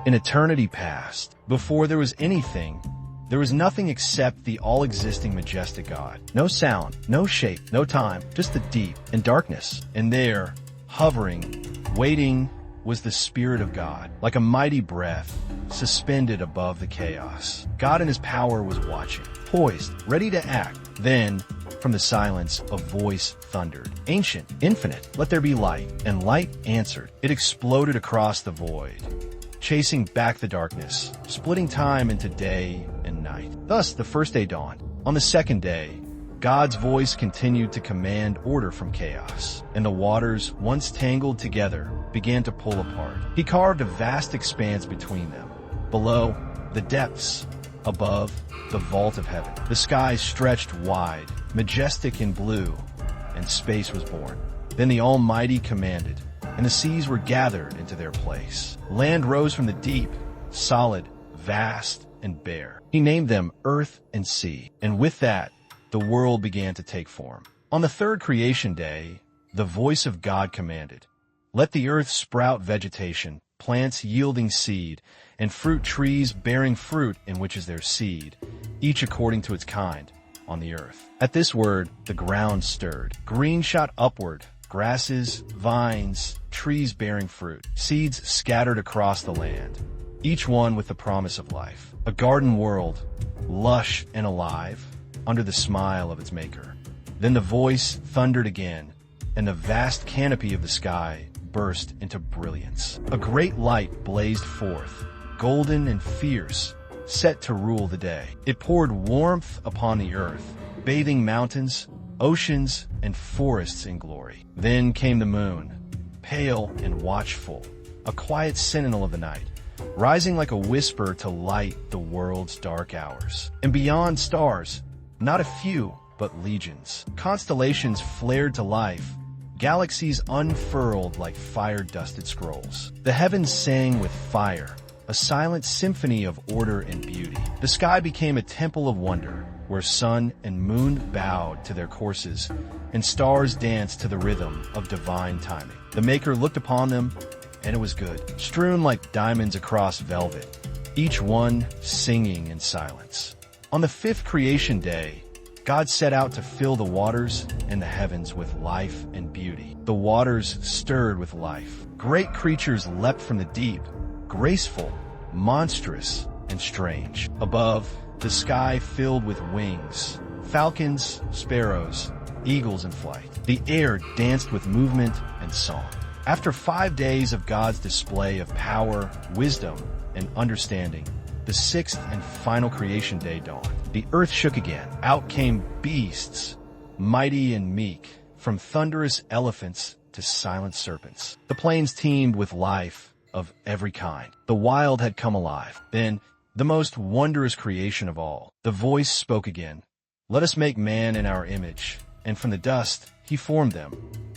An eternity passed. Before there was anything, there was nothing except the all-existing majestic God. No sound, no shape, no time, just the deep and darkness. And there, hovering, waiting, was the Spirit of God, like a mighty breath, suspended above the chaos. God in his power was watching, poised, ready to act. Then, from the silence, a voice thundered. Ancient, infinite, let there be light. And light answered. It exploded across the void, chasing back the darkness, splitting time into day and night. Thus, the first day dawned. On the second day, God's voice continued to command order from chaos, and the waters, once tangled together, began to pull apart. He carved a vast expanse between them. Below, the depths. Above, the vault of heaven. The sky stretched wide, majestic in blue, and space was born. Then the Almighty commanded, and the seas were gathered into their place. Land rose from the deep, solid, vast, and bare. He named them Earth and Sea, and with that, the world began to take form. On the third creation day, the voice of God commanded, "Let the earth sprout vegetation, plants yielding seed, and fruit trees bearing fruit in which is their seed, each according to its kind, on the earth." At this word, the ground stirred. Green shot upward, grasses, vines, trees bearing fruit, seeds scattered across the land, each one with the promise of life. A garden world, lush and alive, under the smile of its maker. Then the voice thundered again, and the vast canopy of the sky burst into brilliance. A great light blazed forth, golden and fierce, set to rule the day. It poured warmth upon the earth, bathing mountains, oceans, and forests in glory. Then came the moon, pale and watchful, a quiet sentinel of the night, rising like a whisper to light the world's dark hours. And beyond stars, not a few, but legions. Constellations flared to life, galaxies unfurled like fire-dusted scrolls. The heavens sang with fire, a silent symphony of order and beauty. The sky became a temple of wonder, where sun and moon bowed to their courses, and stars danced to the rhythm of divine timing. The Maker looked upon them, and it was good, strewn like diamonds across velvet, each one singing in silence. On the fifth creation day, God set out to fill the waters and the heavens with life and beauty. The waters stirred with life. Great creatures leapt from the deep, graceful, monstrous, and strange. Above, the sky filled with wings, falcons, sparrows, eagles in flight. The air danced with movement and song. After 5 days of God's display of power, wisdom, and understanding, the sixth and final creation day dawned. The earth shook again. Out came beasts, mighty and meek, from thunderous elephants to silent serpents. The plains teemed with life of every kind. The wild had come alive. Then, the most wondrous creation of all, the voice spoke again. "Let us make man in our image, and from the dust he formed them,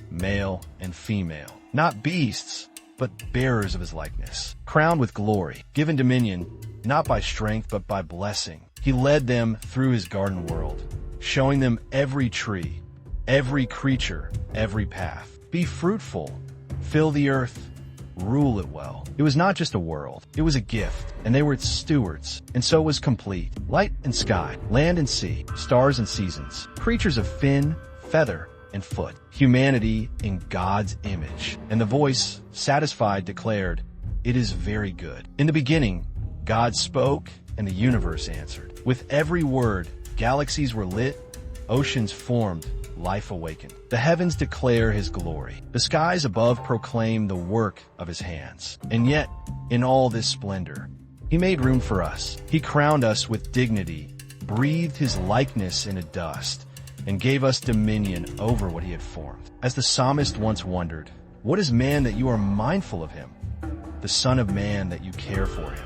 male and female. Not beasts, but bearers of his likeness, crowned with glory, given dominion, not by strength, but by blessing. He led them through his garden world, showing them every tree, every creature, every path. Be fruitful, fill the earth, rule it well." It was not just a world, it was a gift, and they were its stewards, and so it was complete. Light and sky, land and sea, stars and seasons, creatures of fin, feather, and foot, humanity in God's image. And the voice, satisfied, declared, "It is very good." In the beginning, God spoke, and the universe answered. With every word, galaxies were lit, oceans formed, life awakened. The heavens declare his glory. The skies above proclaim the work of his hands. And yet, in all this splendor, he made room for us. He crowned us with dignity, breathed his likeness into dust, and gave us dominion over what he had formed. As the psalmist once wondered, "What is man that you are mindful of him? The Son of Man that you care for him?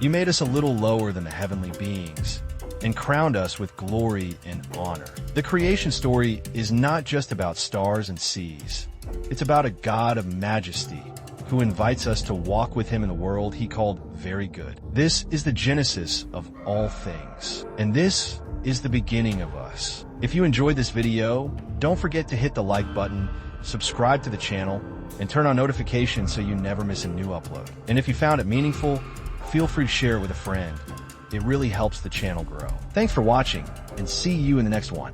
You made us a little lower than the heavenly beings, and crowned us with glory and honor." The creation story is not just about stars and seas. It's about a God of majesty who invites us to walk with him in the world he called very good. This is the genesis of all things, and this is the beginning of us. If you enjoyed this video, don't forget to hit the like button, subscribe to the channel, and turn on notifications so you never miss a new upload. And if you found it meaningful, feel free to share it with a friend. It really helps the channel grow. Thanks for watching, and see you in the next one.